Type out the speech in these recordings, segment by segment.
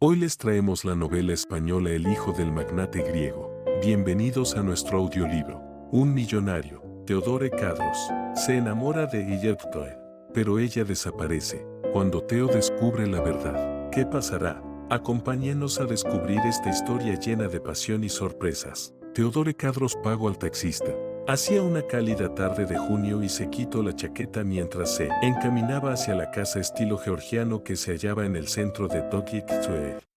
Hoy les traemos la novela española El hijo del magnate griego. Bienvenidos a nuestro audiolibro. Un millonario, Teodore Cadros, se enamora de Guillertoe, pero ella desaparece. Cuando Teo descubre la verdad, ¿qué pasará? Acompáñenos a descubrir esta historia llena de pasión y sorpresas. Teodore Cadros pagó al taxista. Hacía una cálida tarde de junio y se quitó la chaqueta mientras se encaminaba hacia la casa estilo georgiano que se hallaba en el centro de Tokyo,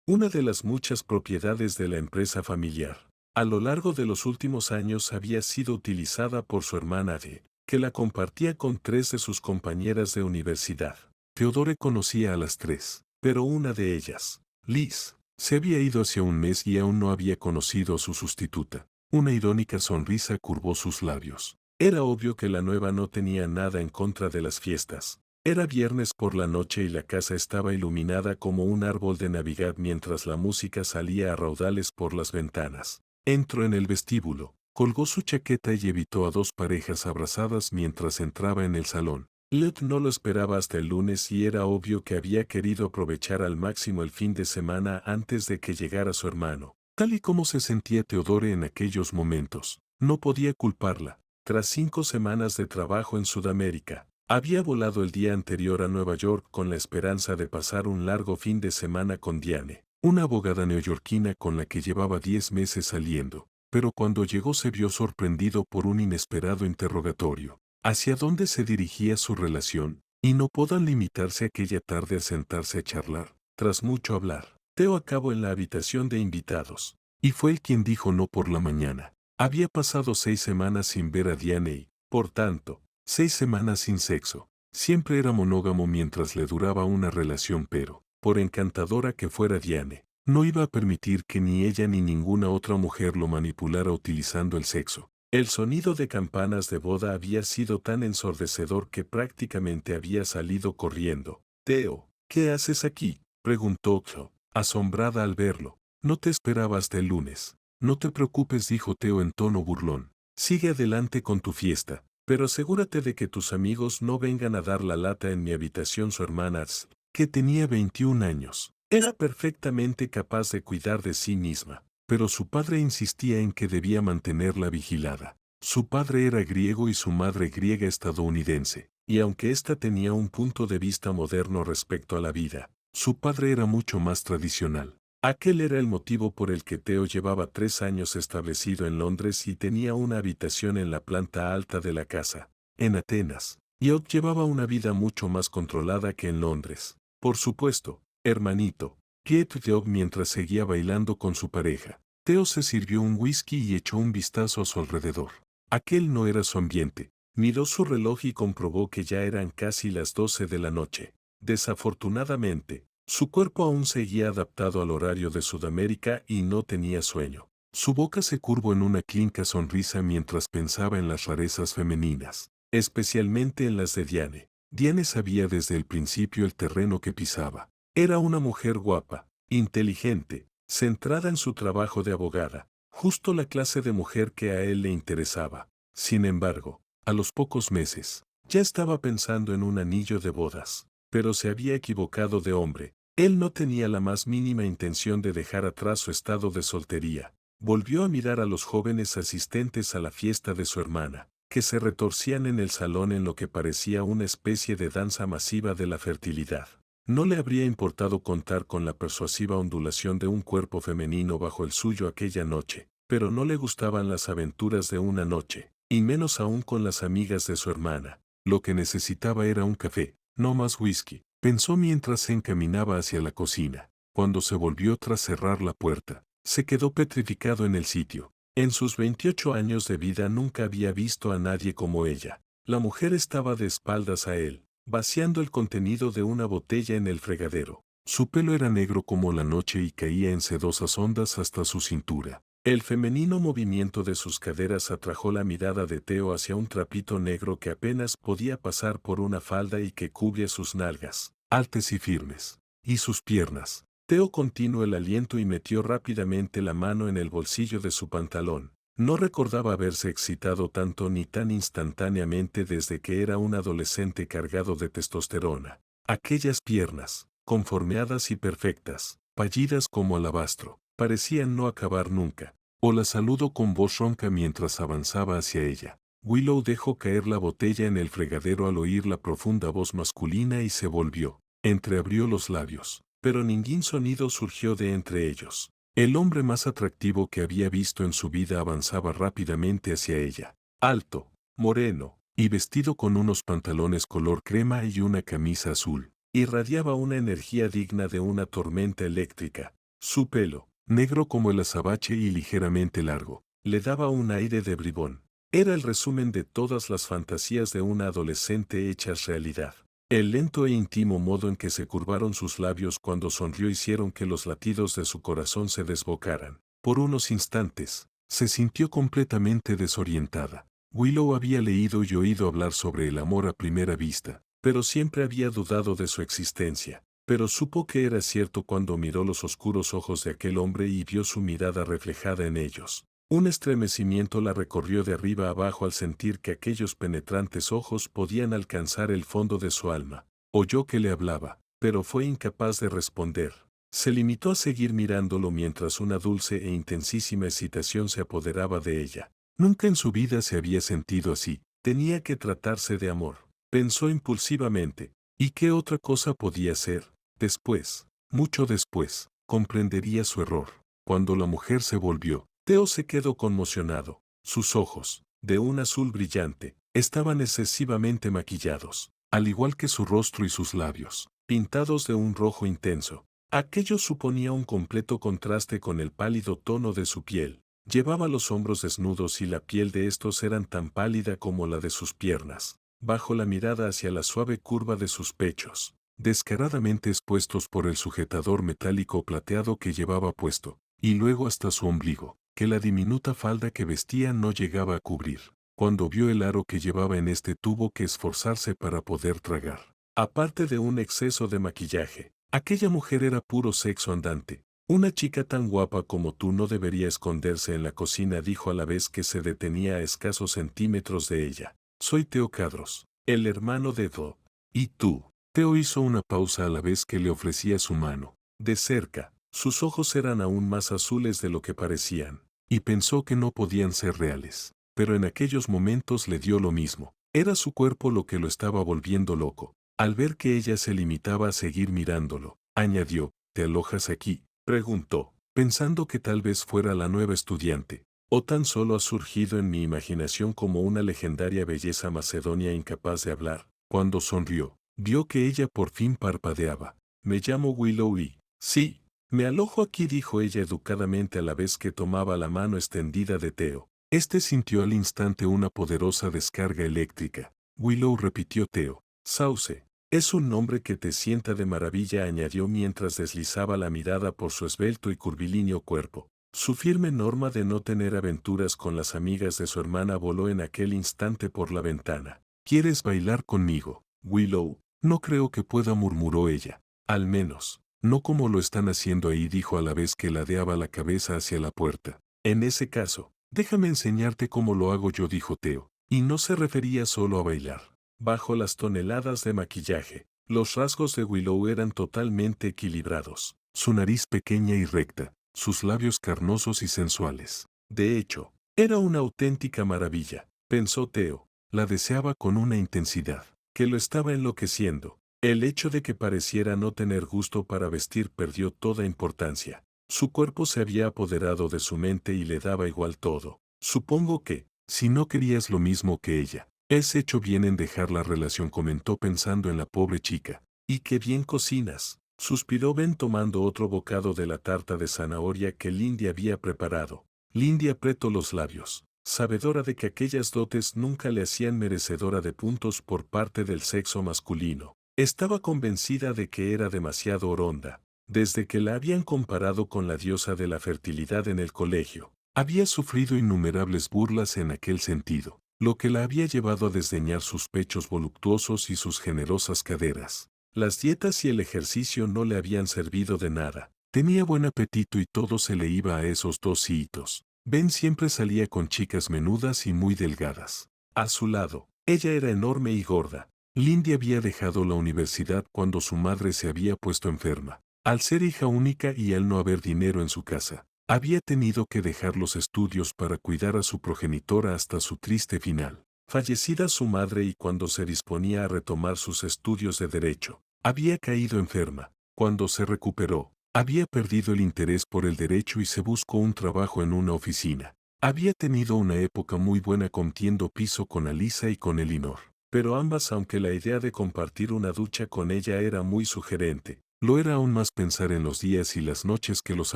una de las muchas propiedades de la empresa familiar. A lo largo de los últimos años había sido utilizada por su hermana De, que la compartía con tres de sus compañeras de universidad. Teodore conocía a las tres, pero una de ellas, Liz, se había ido hace un mes y aún no había conocido a su sustituta. Una irónica sonrisa curvó sus labios. Era obvio que la nueva no tenía nada en contra de las fiestas. Era viernes por la noche y la casa estaba iluminada como un árbol de Navidad mientras la música salía a raudales por las ventanas. Entró en el vestíbulo, colgó su chaqueta y evitó a dos parejas abrazadas mientras entraba en el salón. Led no lo esperaba hasta el lunes y era obvio que había querido aprovechar al máximo el fin de semana antes de que llegara su hermano. Tal y como se sentía Teodore en aquellos momentos, no podía culparla. Tras 5 semanas de trabajo en Sudamérica, había volado el día anterior a Nueva York con la esperanza de pasar un largo fin de semana con Diane, una abogada neoyorquina con la que llevaba 10 meses saliendo, pero cuando llegó se vio sorprendido por un inesperado interrogatorio. ¿Hacia dónde se dirigía su relación? Y no podían limitarse aquella tarde a sentarse a charlar. Tras mucho hablar, Teo acabó en la habitación de invitados, y fue él quien dijo no por la mañana. Había pasado 6 semanas sin ver a Diane y, por tanto, 6 semanas sin sexo. Siempre era monógamo mientras le duraba una relación, pero, por encantadora que fuera Diane, no iba a permitir que ni ella ni ninguna otra mujer lo manipulara utilizando el sexo. El sonido de campanas de boda había sido tan ensordecedor que prácticamente había salido corriendo. Teo, ¿qué haces aquí?, preguntó Teo, asombrada al verlo. No te esperaba hasta el lunes. No te preocupes, dijo Teo en tono burlón. Sigue adelante con tu fiesta, pero asegúrate de que tus amigos no vengan a dar la lata en mi habitación. Su hermana, que tenía 21 años, era perfectamente capaz de cuidar de sí misma, pero su padre insistía en que debía mantenerla vigilada. Su padre era griego y su madre griega estadounidense, y aunque ésta tenía un punto de vista moderno respecto a la vida, su padre era mucho más tradicional. Aquel era el motivo por el que Teo llevaba 3 años establecido en Londres y tenía una habitación en la planta alta de la casa, en Atenas. Y Ott llevaba una vida mucho más controlada que en Londres. Por supuesto, hermanito, quieto Teo mientras seguía bailando con su pareja. Teo se sirvió un whisky y echó un vistazo a su alrededor. Aquel no era su ambiente. Miró su reloj y comprobó que ya eran casi las 12 de la noche. Desafortunadamente, su cuerpo aún seguía adaptado al horario de Sudamérica y no tenía sueño. Su boca se curvó en una clínica sonrisa mientras pensaba en las rarezas femeninas, especialmente en las de Diane. Diane sabía desde el principio el terreno que pisaba. Era una mujer guapa, inteligente, centrada en su trabajo de abogada, justo la clase de mujer que a él le interesaba. Sin embargo, a los pocos meses, ya estaba pensando en un anillo de bodas, pero se había equivocado de hombre. Él no tenía la más mínima intención de dejar atrás su estado de soltería. Volvió a mirar a los jóvenes asistentes a la fiesta de su hermana, que se retorcían en el salón en lo que parecía una especie de danza masiva de la fertilidad. No le habría importado contar con la persuasiva ondulación de un cuerpo femenino bajo el suyo aquella noche, pero no le gustaban las aventuras de una noche, y menos aún con las amigas de su hermana. Lo que necesitaba era un café, no más whisky, pensó mientras se encaminaba hacia la cocina. Cuando se volvió tras cerrar la puerta, se quedó petrificado en el sitio. En sus 28 años de vida nunca había visto a nadie como ella. La mujer estaba de espaldas a él, vaciando el contenido de una botella en el fregadero. Su pelo era negro como la noche y caía en sedosas ondas hasta su cintura. El femenino movimiento de sus caderas atrajo la mirada de Teo hacia un trapito negro que apenas podía pasar por una falda y que cubría sus nalgas, altas y firmes, y sus piernas. Teo contuvo el aliento y metió rápidamente la mano en el bolsillo de su pantalón. No recordaba haberse excitado tanto ni tan instantáneamente desde que era un adolescente cargado de testosterona. Aquellas piernas, conformeadas y perfectas, pállidas como alabastro, parecían no acabar nunca. O la saludó con voz ronca mientras avanzaba hacia ella. Willow dejó caer la botella en el fregadero al oír la profunda voz masculina y se volvió. Entreabrió los labios, pero ningún sonido surgió de entre ellos. El hombre más atractivo que había visto en su vida avanzaba rápidamente hacia ella. Alto, moreno, y vestido con unos pantalones color crema y una camisa azul. Irradiaba una energía digna de una tormenta eléctrica. Su pelo, negro como el azabache y ligeramente largo, le daba un aire de bribón. Era el resumen de todas las fantasías de una adolescente hechas realidad. El lento e íntimo modo en que se curvaron sus labios cuando sonrió hicieron que los latidos de su corazón se desbocaran. Por unos instantes, se sintió completamente desorientada. Willow había leído y oído hablar sobre el amor a primera vista, pero siempre había dudado de su existencia. Pero supo que era cierto cuando miró los oscuros ojos de aquel hombre y vio su mirada reflejada en ellos. Un estremecimiento la recorrió de arriba a abajo al sentir que aquellos penetrantes ojos podían alcanzar el fondo de su alma. Oyó que le hablaba, pero fue incapaz de responder. Se limitó a seguir mirándolo mientras una dulce e intensísima excitación se apoderaba de ella. Nunca en su vida se había sentido así. Tenía que tratarse de amor. Pensó impulsivamente. ¿Y qué otra cosa podía ser? Después, mucho después, comprendería su error. Cuando la mujer se volvió, Theo se quedó conmocionado. Sus ojos, de un azul brillante, estaban excesivamente maquillados, al igual que su rostro y sus labios, pintados de un rojo intenso. Aquello suponía un completo contraste con el pálido tono de su piel. Llevaba los hombros desnudos y la piel de estos eran tan pálida como la de sus piernas. Bajó la mirada hacia la suave curva de sus pechos, descaradamente expuestos por el sujetador metálico plateado que llevaba puesto, y luego hasta su ombligo, que la diminuta falda que vestía no llegaba a cubrir. Cuando vio el aro que llevaba en este tuvo que esforzarse para poder tragar. Aparte de un exceso de maquillaje, aquella mujer era puro sexo andante. Una chica tan guapa como tú no debería esconderse en la cocina, dijo a la vez que se detenía a escasos centímetros de ella. Soy Theo Cadros, el hermano de Bob. ¿Y tú? Theo hizo una pausa a la vez que le ofrecía su mano. De cerca, sus ojos eran aún más azules de lo que parecían, y pensó que no podían ser reales. Pero en aquellos momentos le dio lo mismo. Era su cuerpo lo que lo estaba volviendo loco. Al ver que ella se limitaba a seguir mirándolo, añadió, ¿te alojas aquí?, preguntó, pensando que tal vez fuera la nueva estudiante, o tan solo ha surgido en mi imaginación como una legendaria belleza macedonia incapaz de hablar. Cuando sonrió, vio que ella por fin parpadeaba. Me llamo Willow y... Sí, me alojo aquí, dijo ella educadamente a la vez que tomaba la mano extendida de Theo. Este sintió al instante una poderosa descarga eléctrica. Willow, repitió Theo. Sauce. Es un nombre que te sienta de maravilla, añadió mientras deslizaba la mirada por su esbelto y curvilíneo cuerpo. Su firme norma de no tener aventuras con las amigas de su hermana voló en aquel instante por la ventana. ¿Quieres bailar conmigo, Willow? No creo que pueda, murmuró ella. Al menos, no como lo están haciendo ahí, dijo a la vez que ladeaba la cabeza hacia la puerta. En ese caso, déjame enseñarte cómo lo hago yo, dijo Theo. Y no se refería solo a bailar. Bajo las toneladas de maquillaje, los rasgos de Willow eran totalmente equilibrados. Su nariz pequeña y recta, sus labios carnosos y sensuales. De hecho, era una auténtica maravilla, pensó Theo. La deseaba con una intensidad que lo estaba enloqueciendo. El hecho de que pareciera no tener gusto para vestir perdió toda importancia. Su cuerpo se había apoderado de su mente y le daba igual todo. Supongo que, si no querías lo mismo que ella, has hecho bien en dejar la relación, comentó pensando en la pobre chica. Y qué bien cocinas, suspiró Ben tomando otro bocado de la tarta de zanahoria que Lindy había preparado. Lindy apretó los labios, sabedora de que aquellas dotes nunca le hacían merecedora de puntos por parte del sexo masculino. Estaba convencida de que era demasiado oronda. Desde que la habían comparado con la diosa de la fertilidad en el colegio, había sufrido innumerables burlas en aquel sentido, lo que la había llevado a desdeñar sus pechos voluptuosos y sus generosas caderas. Las dietas y el ejercicio no le habían servido de nada. Tenía buen apetito y todo se le iba a esos dos hitos. Ben siempre salía con chicas menudas y muy delgadas. A su lado, ella era enorme y gorda. Lindy había dejado la universidad cuando su madre se había puesto enferma. Al ser hija única y al no haber dinero en su casa, había tenido que dejar los estudios para cuidar a su progenitora hasta su triste final. Fallecida su madre y cuando se disponía a retomar sus estudios de derecho, había caído enferma. Cuando se recuperó, había perdido el interés por el derecho y se buscó un trabajo en una oficina. Había tenido una época muy buena compartiendo piso con Alisa y con Elinor, pero ambas, aunque la idea de compartir una ducha con ella era muy sugerente, lo era aún más pensar en los días y las noches que los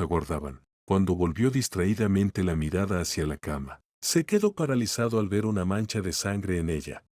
aguardaban. Cuando volvió distraídamente la mirada hacia la cama, se quedó paralizado al ver una mancha de sangre en ella.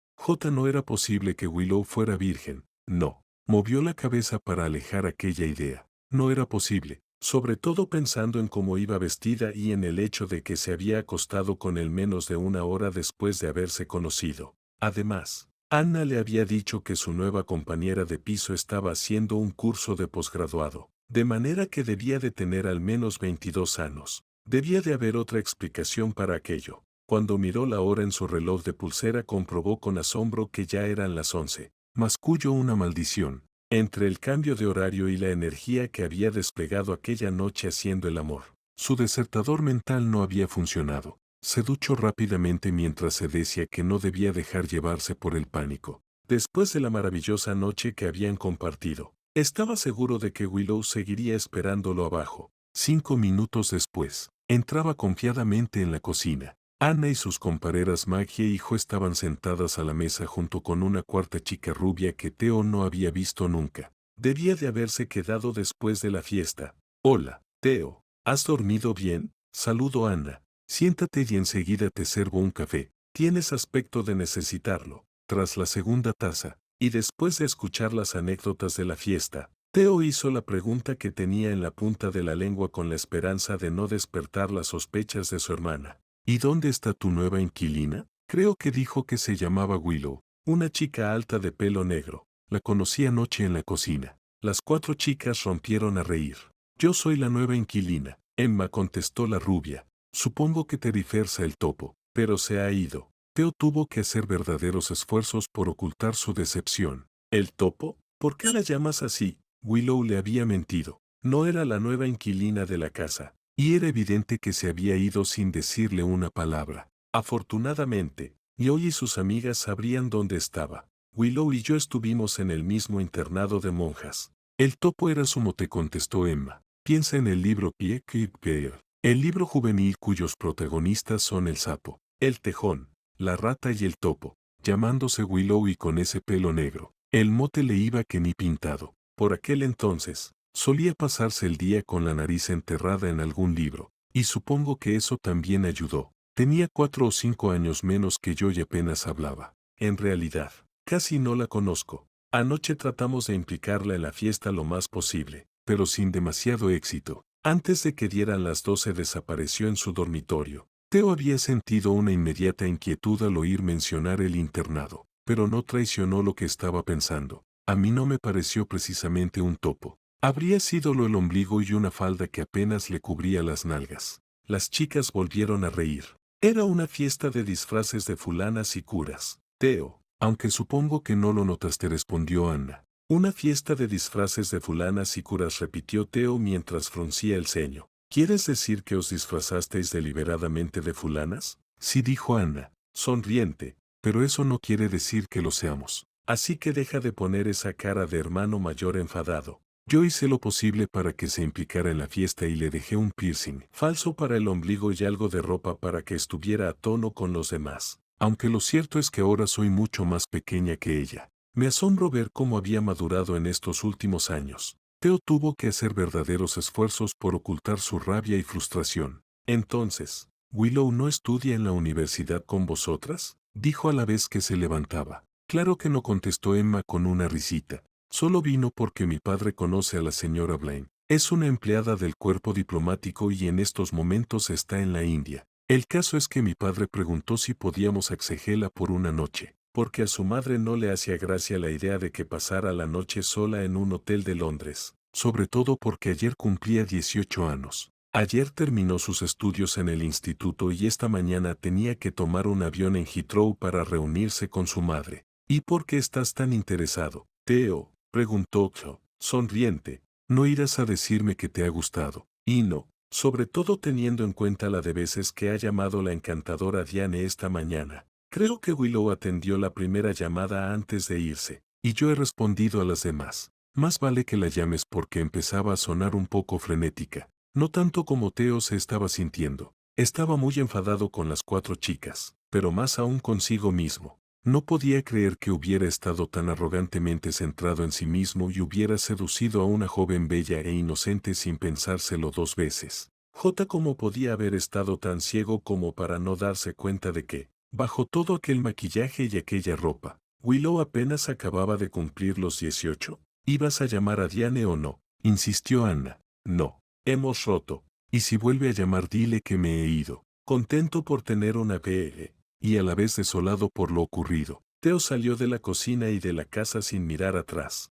No era posible que Willow fuera virgen. No. Movió la cabeza para alejar aquella idea. No era posible, sobre todo pensando en cómo iba vestida y en el hecho de que se había acostado con él menos de una hora después de haberse conocido. Además, Anna le había dicho que su nueva compañera de piso estaba haciendo un curso de posgraduado, de manera que debía de tener al menos 22 años. Debía de haber otra explicación para aquello. Cuando miró la hora en su reloj de pulsera comprobó con asombro que ya eran las 11. Masculló una maldición. Entre el cambio de horario y la energía que había desplegado aquella noche haciendo el amor, su desertador mental no había funcionado. Se duchó rápidamente mientras se decía que no debía dejar llevarse por el pánico. Después de la maravillosa noche que habían compartido, estaba seguro de que Willow seguiría esperándolo abajo. 5 minutos después, entraba confiadamente en la cocina. Anna y sus compañeras Maggie y Jo estaban sentadas a la mesa junto con una cuarta chica rubia que Theo no había visto nunca. Debía de haberse quedado después de la fiesta. Hola, Theo, ¿has dormido bien? Saludo a Anna. Siéntate y enseguida te sirvo un café. Tienes aspecto de necesitarlo. Tras la segunda taza, y después de escuchar las anécdotas de la fiesta, Theo hizo la pregunta que tenía en la punta de la lengua con la esperanza de no despertar las sospechas de su hermana. ¿Y dónde está tu nueva inquilina? Creo que dijo que se llamaba Willow, una chica alta de pelo negro. La conocí anoche en la cocina. Las 4 chicas rompieron a reír. Yo soy la nueva inquilina, Emma, contestó la rubia. Supongo que te refieres a el topo, pero se ha ido. Theo tuvo que hacer verdaderos esfuerzos por ocultar su decepción. ¿El topo? ¿Por qué la llamas así? Willow le había mentido. No era la nueva inquilina de la casa, y era evidente que se había ido sin decirle una palabra. Afortunadamente, Yo y sus amigas sabrían dónde estaba. Willow y yo estuvimos en el mismo internado de monjas. El topo era su mote, contestó Emma. Piensa en el libro Pie Peer, el libro juvenil cuyos protagonistas son el sapo, el tejón, la rata y el topo, llamándose Willow y con ese pelo negro. El mote le iba que ni pintado. Por aquel entonces, solía pasarse el día con la nariz enterrada en algún libro, y supongo que eso también ayudó. Tenía 4 o 5 años menos que yo y apenas hablaba. En realidad, casi no la conozco. Anoche tratamos de implicarla en la fiesta lo más posible, pero sin demasiado éxito. Antes de que dieran las 12 desapareció en su dormitorio. Theo había sentido una inmediata inquietud al oír mencionar el internado, pero no traicionó lo que estaba pensando. A mí no me pareció precisamente un topo. Habría sido lo el ombligo y una falda que apenas le cubría las nalgas. Las chicas volvieron a reír. Era una fiesta de disfraces de fulanas y curas. Theo, aunque supongo que no lo notaste, respondió Anna. Una fiesta de disfraces de fulanas y curas, repitió Theo mientras fruncía el ceño. ¿Quieres decir que os disfrazasteis deliberadamente de fulanas? Sí, dijo Anna, sonriente, pero eso no quiere decir que lo seamos. Así que deja de poner esa cara de hermano mayor enfadado. Yo hice lo posible para que se implicara en la fiesta y le dejé un piercing falso para el ombligo y algo de ropa para que estuviera a tono con los demás. Aunque lo cierto es que ahora soy mucho más pequeña que ella. Me asombro ver cómo había madurado en estos últimos años. Theo tuvo que hacer verdaderos esfuerzos por ocultar su rabia y frustración. Entonces, ¿Willow no estudia en la universidad con vosotras?, dijo a la vez que se levantaba. Claro que no, contestó Emma con una risita. Solo vino porque mi padre conoce a la señora Blaine. Es una empleada del cuerpo diplomático y en estos momentos está en la India. El caso es que mi padre preguntó si podíamos accederla por una noche, porque a su madre no le hacía gracia la idea de que pasara la noche sola en un hotel de Londres, sobre todo porque ayer cumplía 18 años. Ayer terminó sus estudios en el instituto y esta mañana tenía que tomar un avión en Heathrow para reunirse con su madre. ¿Y por qué estás tan interesado, Theo?, preguntó Theo, sonriente. No irás a decirme que te ha gustado. Y no, sobre todo teniendo en cuenta la de veces que ha llamado la encantadora Diane esta mañana. Creo que Willow atendió la primera llamada antes de irse, y yo he respondido a las demás. Más vale que la llames porque empezaba a sonar un poco frenética. No tanto como Theo se estaba sintiendo. Estaba muy enfadado con las 4 chicas, pero más aún consigo mismo. No podía creer que hubiera estado tan arrogantemente centrado en sí mismo y hubiera seducido a una joven bella e inocente sin pensárselo 2 veces. ¿Cómo podía haber estado tan ciego como para no darse cuenta de que, bajo todo aquel maquillaje y aquella ropa, Willow apenas acababa de cumplir los 18? ¿Ibas a llamar a Diane o no?, insistió Anna. No, hemos roto. Y si vuelve a llamar dile que me he ido. Contento por tener una PE, y a la vez desolado por lo ocurrido. Theo salió de la cocina y de la casa sin mirar atrás.